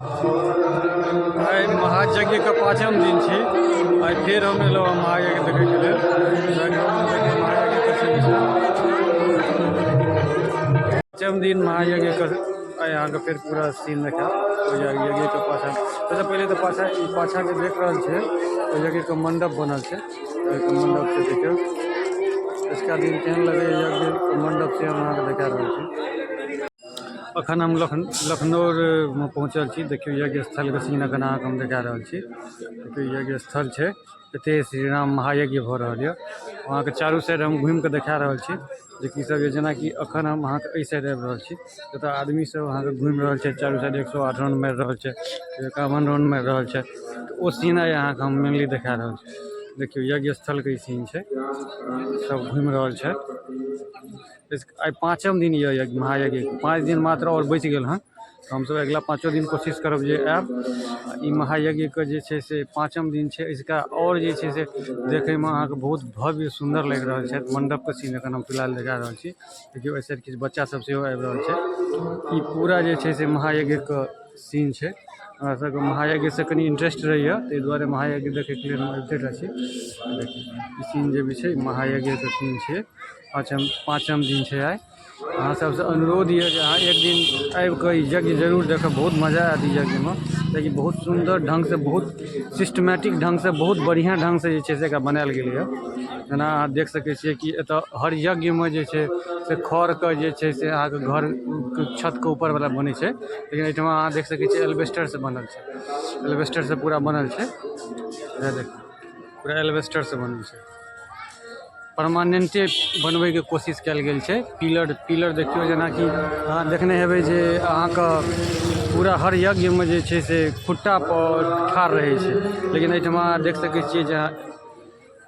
आइ महायज्ञ के 5म दिन छी। आइ फिर हम एलहुँ महायज्ञ देखै के लेल। महायज्ञ के 5म दिन महायज्ञ के आइ अहाँके फिर पूरा सीन देखाएब। यज्ञ के पाछा सबसे पहले तो पाछा जे देख रहल छै यज्ञ के मंडप बनल छै। मंडप से देखियौ इसका दिन केहन लगे यज्ञ के मंडप से हम अहाँके देखा रहल छी। अखन हम लखनऊ में पहुँचल छी। देखियो यज्ञ स्थल के सीन अखन अहाँके हम देखा रहल छी। देखियो यज्ञ स्थल छै, एते श्री राम महायज्ञ भ रहल यऽ। वहाँ के चारू साइड हम घूम के देखा रहल छी जे की सब ये, जेना कि अखन हम अहाँके एहि साइड आबि रहल छी जतऽ आदमी सब अहाँके घूमि रहल छै चारू साइड। 108 राउंड मारि रहल छै, 51 राउंड मारि रहल छै। ओ सीन आइ अहाँके हम मेनली देखा रहल छी। देखियो यज्ञ स्थल के सीन छै, सब घूमि रहल छै। आइ 5म दिन यऽ यज्ञ महायज्ञ। 5 दिन मात्र और बचि गेल हँ। हमसब अगला 5 दिन कोशिश करब जे आएब। ई महायज्ञ के जे छै से 5म दिन छै। इसका और जे छै से देखै में अहाँके बहुत भव्य सुंदर लागि रहल छै। मंडप के सीन एखन हम फिलहाल देखा रहल छी। देखियो एहि साइड किछु बच्चा सब सेहो आबि रहल छै। ई पूरा जे छै से महायज्ञ के सीन छै। हमरा सबके महायज्ञ से कनी इंटरेस्ट रहैया, ताहि दुआरे महायज्ञ देखै के लेल हम अबिते रहै छी। देखियो ई सीन जे भी छै महायज्ञ के सीन छै। 5म दिन छै आइ। अहाँ सबसे अनुरोध ये जे अहाँ एक दिन आबि कऽ ई यज्ञ जरूर देखब। बहुत मजा आयत ई यज्ञ में, लेकिन बहुत सुंदर ढंग से, बहुत सिस्टमेटिक ढंग से, बहुत बढ़िया ढंग से जे छै से एकरा बनायल गेलै है। जेना अहाँ देख सकै छियै कि एतऽ हर यज्ञ में जे छै से खढ़ के जे छै से अहाँके घर छत के ऊपर वाला बनै छै, लेकिन एहिठाम अहाँ देख सकै छियै एल्वेस्टर से बनल छै। एल्वेस्टर से पूरा बनल छै। देखियो पूरा एल्वेस्टर से बनल छै। परमानेंटे बनबै के कोशिश कयल गेल छै। पिलर देखियो, जेना कि अहाँ देखने हेबै जे अहाँके पूरा हर यज्ञ में जे छै से खुट्टा पर ठाढ़ रहै छै, लेकिन एहिठाम अहाँ देख सकै छियै जे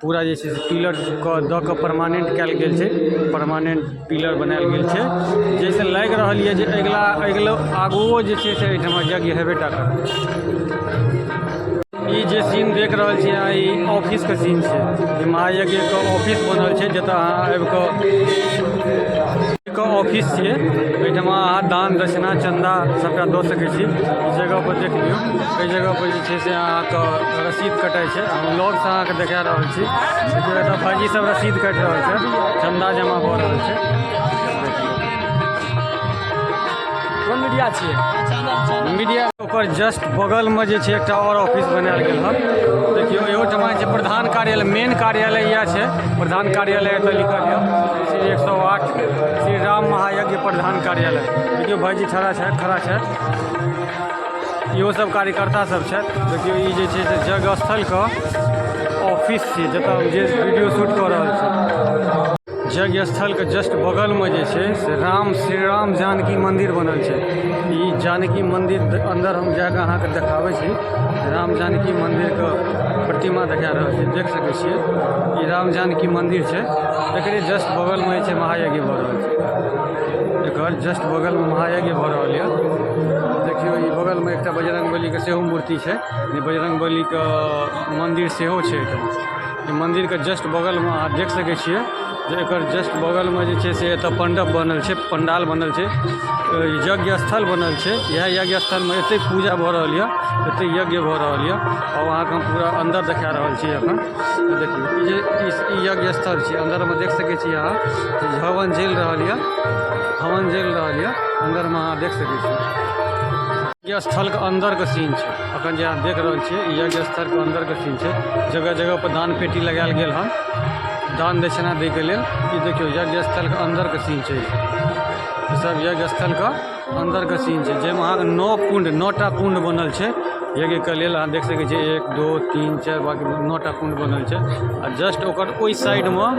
पूरा जे छै से पिलर के दऽ कऽ परमानेंट कयल गेल छै। परमानेंट पिलर बनायल गेल छै, जैसे लागि रहल यऽ जे अगिला आगुओ जे छै से एहिठाम यज्ञ हेबे टा करत। ई जे सीन देख रहल छी अहाँ, ई ऑफिस के सीन छै। ई महायज्ञ के ऑफिस बनल छै, जतऽ अहाँ आबि कऽ ऑफिस छियै। एहिठाम अहाँ दान दक्षिणा चंदा सबटा दऽ सकै छी। ई जगह पर देख लियौ, एहि जगह पर जे छै से अहाँके रसीद कटाइ छै। हम लग से अहाँके देखा रहल छी। देखियौ एतऽ भाईजी सब रसीद काटि रहल छै, चंदा जमा भऽ रहल छै। कोन मीडिया छियै? मीडिया ओकर जस्ट बगल में जे छै एकटा और ऑफिस बनायल गेल हँ। देखियो एहो ठमा छै प्रधान कार्यालय, मेन कार्यालय यह छै। प्रधान कार्यालय एतऽ लिखल यऽ श्री 108 श्री राम महायज्ञ प्रधान कार्यालय। देखियो भाईजी खड़ा छै। इहो सब कार्यकर्ता सब छै। देखियो ई जे छै से यज्ञ स्थल के ऑफिस छै, जतऽ जे वीडियो शूट कऽ रहल छी। यज्ञ स्थल के जस्ट बगल में जे छै से श्री राम जानकी मंदिर बनल छै। ई जानकी मंदिर अंदर हम जाके अहाँके देखाबै छी। राम जानकी मंदिर के प्रतिमा देखा रहल छी, देख सकै छियै ई राम जानकी मंदिर छै। एकरे जस्ट बगल में जे छै महायज्ञ भऽ रहल छै। एकर जस्ट बगल में महायज्ञ भऽ रहल यऽ। देखियो ई बगल में एकटा बजरंगबली के सेहो मूर्ति छै। बजरंगबली के मंदिर सेहो छै एहिठाम। ई मंदिर के जस्ट बगल में अहाँ देख सकै छियै जे एकर जस्ट बगल में जे छै से एतऽ मंडप बनल छै, पंडाल बनल छै, यज्ञ स्थल बनल छै। यह यज्ञ स्थल में एते पूजा भऽ रहल यऽ, एते यज्ञ भऽ रहल यऽ। और अहाँके हम पूरा अंदर देखा रहल छी एखन। देखियो ई जे यज्ञ स्थल छै, अंदर में देख सकै छी अहाँ हवन जल रहल यऽ। अंदर में अहाँ देख सकै छी यज्ञ स्थल के अंदर के सीन छै। अखन जे अहाँ देख रहल छियै ई यज्ञ स्थल के अंदर के सीन छै। जगह जगह पर दान पेटी लगायल गेल हन दान दक्षिणा दै के लेल। ई देखियो यज्ञ स्थल के अंदर के सीन छै। ई सब यज्ञ स्थल के अंदर के सीन छै, जाहिमे अहाँके 9टा कुंड बनल छै यज्ञ के लेल। अहाँ देख सकै छियै 1 2 3 4 बाकी 9टा कुंड बनल छै। आ जस्ट ओकर ओहि साइड में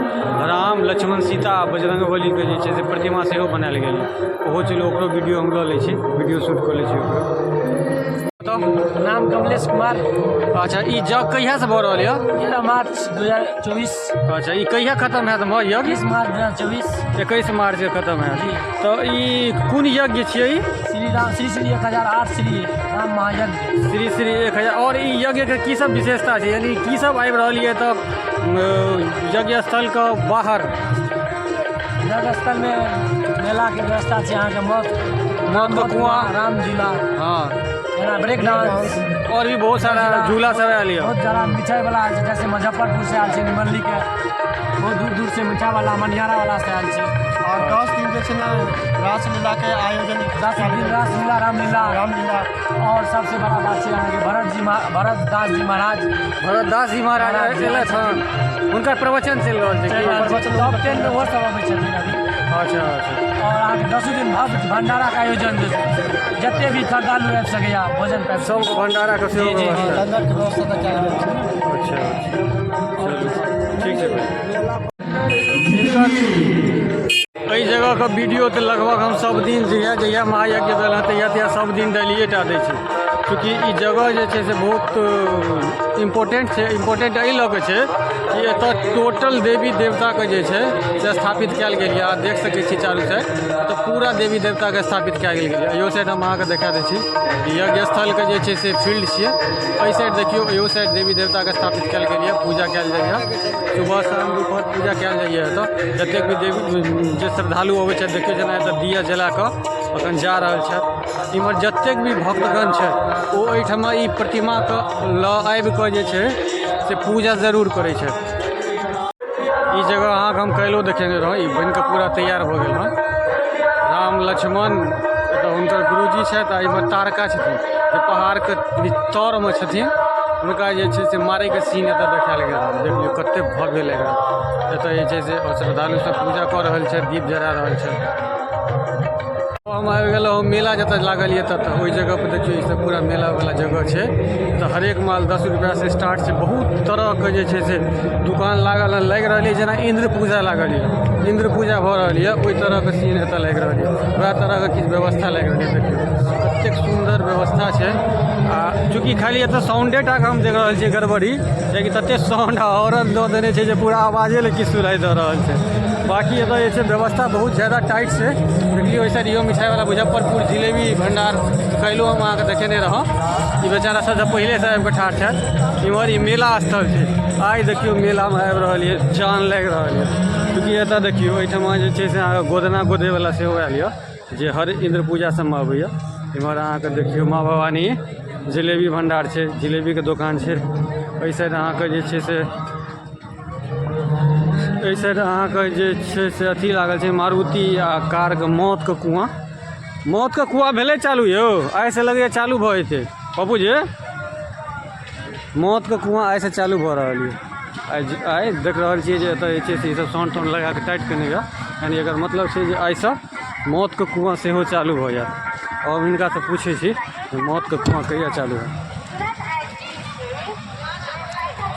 राम लक्ष्मण सीता आ बजरंगबली के जे छै से प्रतिमा सेहो बनायल गेल है। ओहो चलू ओकरो वीडियो हम लऽ लै छी, वीडियो शूट कऽ लै छी ओकरो। नाम कमलेश कुमार। अच्छा ई जग कहिया से भऽ रहल यऽ? 13 मार्च 2024। अच्छा ई कहिया खत्म हैत यज्ञ? 21 मार्च 2024। 21 मार्च के खत्म हैत। तो ई कोन यज्ञ छियै? ई श्री 1008 श्री राम महायज्ञ। श्री 1000। और ई यज्ञ के की सब विशेषता छै, यानी की सब आबि रहल यऽ तऽ यज्ञ स्थल के बाहर? यज्ञ स्थल में मेला के व्यवस्था छै। अहाँके मौत के कुआं, राम झूला, हाँ जेना ब्रेक डांस, और भी बहुत सारा झूला सब आयल यऽ। बहुत ज़्यादा मिठाई वाला, जैसे मुजफ्फरपुर से आयल छै निमरली के, बहुत दूर दूर से मिठाई वाला मनिहारा वाला से आयल छै। और 10 दिन जे छै ने रासलीला के आयोजन 10 दिन रासलीला, रामलीला और सबसे बड़ा बात छै अहाँके भरतदास जी महाराज भरतदास जी महाराज अयलथि हन, हुनकर प्रवचन चलि रहल छै। टॉप 10 में वो सब अबै छथिन अभी। अच्छा अच्छा। और अहाँके 10 दिन भव्य भंडारा के आयोजन छै, जते भी श्रद्धालु आबि सकैया भोजन पाबि सबको भंडारा के सेहो जी, जी, जी। व्यवस्था। लंगर के व्यवस्था तऽ कयल गेल छै। अच्छा चलू ठीक छै भाई। एहि जगह के वीडियो तऽ लगभग हम सब दिन जहिया महायज्ञ भेल हँ तहिया सब दिन डालिए टा दै छी, चूँकि ई जगह जे छै से बहुत इम्पोर्टेंट छै। इम्पोर्टेंट एहि लऽ कऽ छै कि एतऽ टोटल देवी देवताके जे छै से स्थापित कयल गेल यऽ। अहाँ देख सकै छी चारू साइड तऽ पूरा देवी देवताके स्थापित कयल गेल यऽ। इहो साइड हम अहाँके देखा दै छी, यज्ञ स्थलके जे छै से फील्ड छियै। एहि साइड देखियौ, इहो साइड देवी देवताके स्थापित कयल गेल यऽ, पूजा कयल जाइए। सुबह शाम दुपहर पूजा कयल जाइए एतऽ। जतेक भी देवी जे श्रद्धालु अबै छथि, देखियौ जेना एतऽ दिया जला कऽ अखन जा रहल छथि। इम्हर जतेक भी भक्तगण छै ओ एहिठमा ई प्रतिमाके लऽ आबि कऽ जे छै से पूजा जरूर करै छै। ई जगह अहाँके हम काल्हिओ देखेने रहौं, ई बनि कऽ पूरा तैयार भऽ गेल हँ। राम लक्ष्मण एतऽ हुनकर गुरुजी छथि, आ इम्हर तारका छथिन जे पहाड़के तरमे छथिन। हुनका जे छै से मारैके सीन एतऽ देखायल गेल हँ। देख लियौ कतेक भव्य लागि रहल एतऽ जे छै से श्रद्धालु सब पूजा कऽ रहल छै, दीप जरा रहल छै। हम आबि गेलहुँ मेला जतऽ लागल यऽ ततऽ, ओहि जगह पर देखियौ ई सब पूरा मेला वाला जगह छै। तऽ हरेक माल 10 रुपया से स्टार्ट छै। बहुत तरहके जे छै से दुकान लागल हँ, लागि रहल यऽ जेना इंद्र पूजा लागल यऽ, इंद्र पूजा भऽ रहल यऽ, ओहि तरहके सीन एतऽ लागि रहल यऽ। वएह तरहके किछु व्यवस्था लागि रहल यऽ। देखियौ कतेक सुन्दर व्यवस्था छै। आ चूँकि खाली एतऽ साउंडे टाके हम देख रहल छियै गड़बड़ी, कियाकि ततेक साउंड औरत दऽ देने छै जे पूरा आवाजे लए किछु सुनाइ दऽ रहल छै। बाकी एतऽ जे छै व्यवस्था बहुत ज़्यादा टाइट छै। देखियौ ओहि साइड इहो मिठाई वाला मुजफ्फरपुर जिलेबी भंडार काल्हिओ हम अहाँके देखेने रहौं। ई बेचारा सब पहिले से आबि कऽ ठाढ़ छथि। इम्हर ई मेला स्थल छै। आइ देखियौ मेलामे आबि रहल यऽ, जान लागि रहल यऽ। चूँकि एतऽ देखियौ एहिठमा जे छै से अहाँके गोदना गोदैवला सेहो आयल यऽ, जे हर इंद्र पूजा सबमे अबैया। इम्हर अहाँके देखियौ माँ भवानी जिलेबी भंडार छै, जिलेबीके दोकान छै। एहि साइड अहाँके जे छै से एहि साइड अहाँके जे छै से अथी लागल छै, मारुति आ कारके मौतके कुआँ। मौतके कुआँ भेलै चालू यौ? आइसँ लगैए चालू भऽ जेतै पप्पू जी। मौतके कुआँ आइसँ चालू भऽ रहल यऽ। आइ देख रहल छियै जे एतऽ जे छै से ईसब साउंड ताउंड लगा कऽ टाइट केने यऽ, यानी एकर मतलब छै जे आइसँ मौतके कुआँ सेहो चालू भऽ जायत। और हिनकासँ पूछै छी कि मौतके कुआँ कहिया चालू है।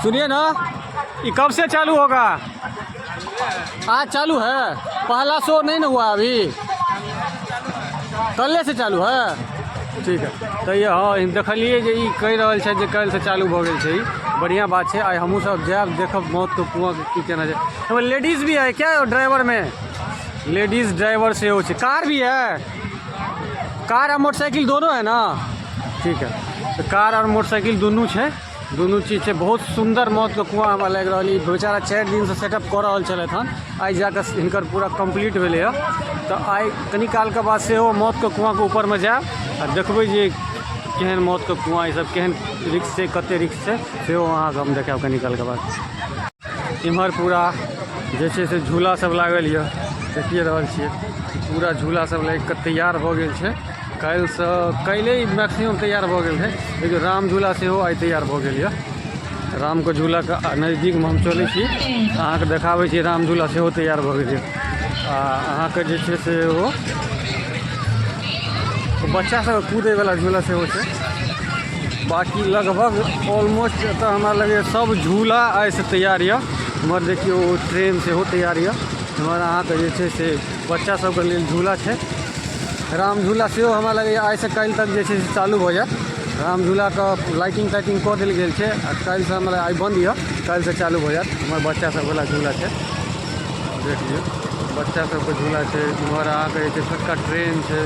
सुनिए ना, ये कब से चालू होगा? आज चालू है? पहला शो नहीं ना हुआ अभी? कल्ले से चालू है? ठीक है। तो ये हाँ देखलिए जे ई कहि रहल छै जे कल से चालू भऽ गेल छै। ई बढ़िया बात छै। आइ हमहूँ सब जायब देखब मौतके कुआँ की केना छै। तो लेडीज़ भी है क्या ड्राइवर में? लेडीज़ ड्राइवर से हो छै। कार भी है? कार और मोटरसाइकिल दोनों है ना? ठीक है। तो कार और मोटरसाइकिल दोनों छै, दोनों चीज छै। बहुत सुंदर मौतके कुआँ हमरा लागि रहल यऽ। बेचारा 4 दिन से सेटअप कऽ रहल छलथि हन, आइ जाकऽ हिनकर पूरा कंप्लीट भेलै हँ। तऽ आइ कनी कालके बाद सेहो मौतके कुआँके ऊपरमे जायब आ देखबै जे केहन मौतके कुआँ, ई सब केहन रिक्स छै, कतेक रिक्स छै, सेहो अहाँके हम देखायब कनी कालके बाद। इम्हर पूरा जे छै से झूला सब लागल यऽ, देखिए रहल छियै। पूरा झूला सब लागि कऽ तैयार भऽ गेल छै। काल्हि मैक्सिमम तैयार भऽ गेल है। लेकिन राम झूला सेहो आइ तैयार भऽ गेल यऽ। रामके झूलाके नजदीकमे हम चलै छी, अहाँके देखाबै छी। राम झूला सेहो तैयार भऽ गेल यऽ। आ अहाँके जे छै से ओ बच्चा सबके कूदैवला झूला सेहो छै। बाकी लगभग ऑलमोस्ट एतऽ हमरा लगैए सब झूला आइसँ तैयार यऽ। एम्हर देखियौ ट्रेन सेहो तैयार यऽ। एम्हर अहाँके जे छै से बच्चा सबके लेल झूला छै। राम झूला सेहो हमरा लगैए आइसँ काल्हि तक जे छै से चालू भऽ जायत। राम झूलाके लाइटिंग ताइटिंग कऽ देल गेल छै, आ काल्हिसँ हमरा आइ बन्द यऽ, काल्हिसँ चालू भऽ जायत। हमर बच्चा सबवला झूला छै, देख लियौ बच्चा सबके झूला छै। इम्हर अहाँके जे छै छोटका ट्रेन छै।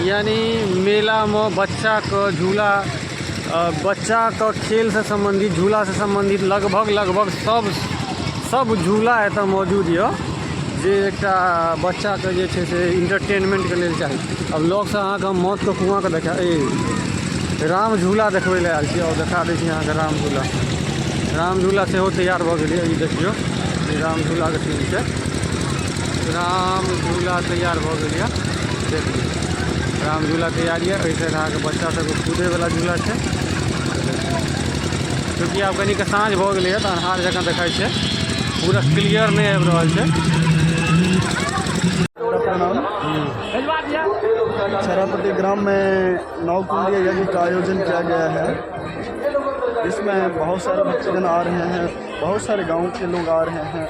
यानी मेलामे बच्चाके झूला, बच्चाके खेलसँ सम्बन्धित, झूलासँ सम्बन्धित लगभग सब झूला एतऽ मौजूद यऽ, जे एकटा बच्चाके जे छै से इंटरटेनमेंटके लेल चाही। अब लगसँ अहाँके हम मौतके कुआँके राम झूला देखबै लए आयल छी और देखा दै छी अहाँके राम झूला सेहो तैयार भऽ गेलै। ई देखियौ ई राम झूलाके सीन छै। राम झूला तैयार भऽ गेल यऽ, देख लियौ राम झूला तैयार यऽ। एहि साइड अहाँके बच्चा सबके कूदैवला झूला छै। चूँकि आब कनिके साँझ भऽ गेलै तऽ अन्हार जकाँ देखाइ छै, पूरा क्लियर नहीं आबि रहल छै। छरापट्टी ग्राम में नवकुंडीय यज्ञ का आयोजन किया गया है, जिसमें बहुत सारे भक्तजन आ रहे हैं, बहुत सारे गांव के लोग आ रहे हैं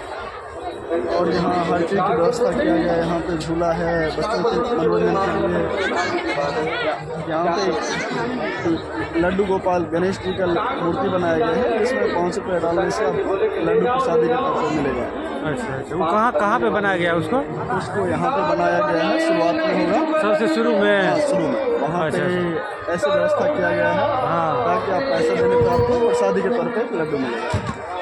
और यहाँ हर चीज़ की व्यवस्था किया गया है। यहाँ पे झूला है बच्चों के मनोरंजन के लिए। यहाँ पे लड्डू गोपाल गणेश जी का मूर्ति बनाया गया है, जिसमें 500 रुपये डालने से आपको लड्डू प्रसादी का आपको मिलेगा। अच्छा वो कहाँ पे बनाया गया उसको यहाँ पे बनाया गया है, शुरुआत में होगा सबसे शुरू में। शुरू में वहाँ पे ऐसी व्यवस्था किया गया है ताकि आप पैसा देने पर आपको प्रसादी के तौर पे लड्डू मिलेगा।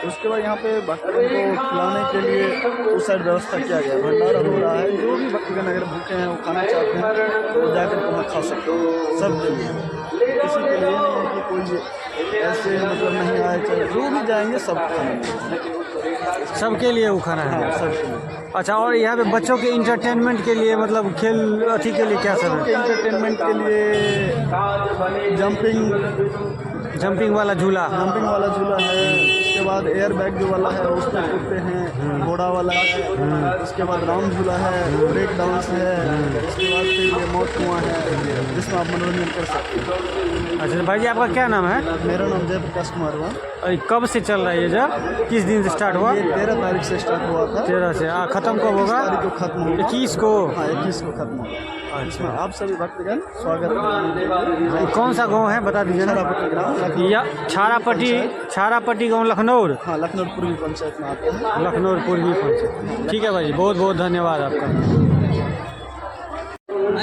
उसके बाद यहाँ पे भक्तों को खिलाने के लिए उस साइड व्यवस्था किया गया है, भंडारा हो रहा है। जो भी भक्तगण अगर भूखे हैं वो खाना चाहते हैं तो जाकर वहाँ खा सकते हैं। सब किसी के लिए नहीं है कि कोई ऐसे मतलब नहीं आए, चाहे जो भी जाएंगे सब खाना सबके लिए वो खाना है। सबके लिए। अच्छा और यहाँ पे बच्चों के इंटरटेनमेंट के लिए मतलब खेल अथी के लिए क्या सब है? इंटरटेनमेंट के लिए जंपिंग वाला झूला है। उसके बाद एयर बैग जो वाला है उसमें कूदते हैं, घोड़ा वाला है। उसके बाद राम झूला है, ब्रेक डांस है। उसके बाद फिर ये मौत कुआं है जिसमें आप मनोरंजन कर सकते हैं। अच्छा भाई जी आपका क्या नाम है? मेरा नाम जयप्रकाश कुमार हुआ। कब से चल रहा है ये जब किस दिन से स्टार्ट हुआ? ये 13 तारीख से स्टार्ट हुआ था। 13 से खत्म कब होगा? 21 तारीख को खत्म होगा। 21 को? हाँ 21 को खत्म होगा। इसमें आप सभी भक्तगण स्वागत है। कौन सा गांव है बता दीजिए ना? या छारापट्टी गांव लखनऊ। हाँ लखनऊ पूर्वी पंचायत में आते हैं। लखनऊ पूर्वी पंचायत। ठीक है भाई जी बहुत बहुत धन्यवाद आपका।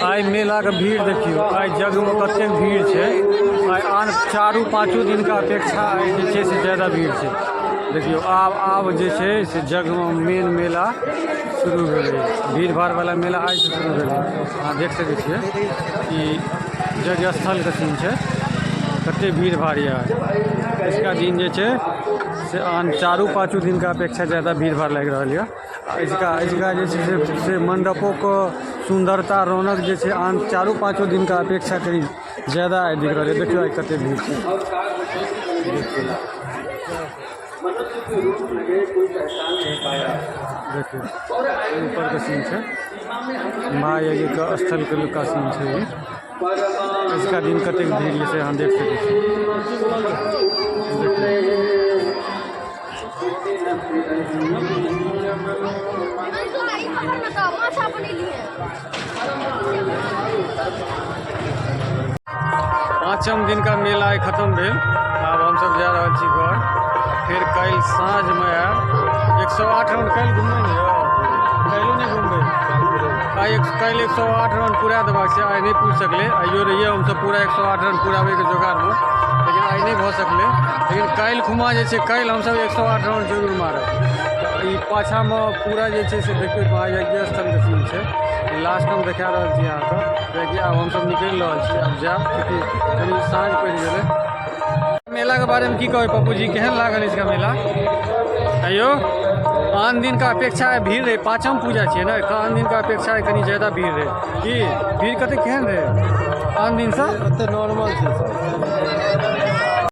आई मेला के भीड़ देखियो, आई जग में कतेक भीड़ है। आई आन 4-5 दिन का अपेक्षा जे से ज़्यादा भीड़ है। देखियो आब जे छै से जग में मेन मेला शुरू भेल, भीड़ भाड़ वाला मेला आज से शुरू भेल। अहाँ देख सकै छियै कि यज्ञ स्थल के सीन है, कते भीड़ भाड़ है। इसका दिन जे छै से आन 4-5 दिन का अपेक्षा ज़्यादा भीड़ भाड़ लग रहा है। इसका जे छै से मंडपों को सुंदरता रौनक जे छै आन 4-5 दिन का अपेक्षा करीब ज़्यादा दिख रहा है। देखियो आई कते भीड़ है। देखिए ऊपर का सीन है, महायज्ञ का स्थल का सीन है। ये इसका दिन कतेक भीड़ से हम देख सकते हैं। पाँचम दिन का मेला खत्म भेल। अब हम सब जा रहा छी घर। फिर कल साँझ में आयब। 108 राउंड कल घूमने कलो नहीं घूमबे। कल 108 राउंड पूरा देबाक छै। आई नहीं पूछ सकले, आइयो रहिए हम सब पूरा 108 राउंड पूराबे के जोगाड़ में, लेकिन आई नहीं भऽ सकले। लेकिन कल खुमा जे छै कल हम सब 108 राउंड जरूर मारब। ई पाछा में पूरा जे छै से देखियो महायज्ञ स्थल के सीन छै। लास्ट में देखा रहा छी अहाँके, कियाकि आब हम सब निकलि रहल छी। अब जायब क्योंकि कनी साँझ पड़ि गेलै। मेला के बारे में की कहबै पप्पू जी, केहन लागल इसका मेला? अयो आन दिन का अपेक्षा भीड़ रहे, पाँचम पूजा छे ना, आन दिन का अपेक्षा कनी ज़्यादा भीड़ रहे। कि भीड़ कते केहन रहे आन दिन से? नॉर्मल छै।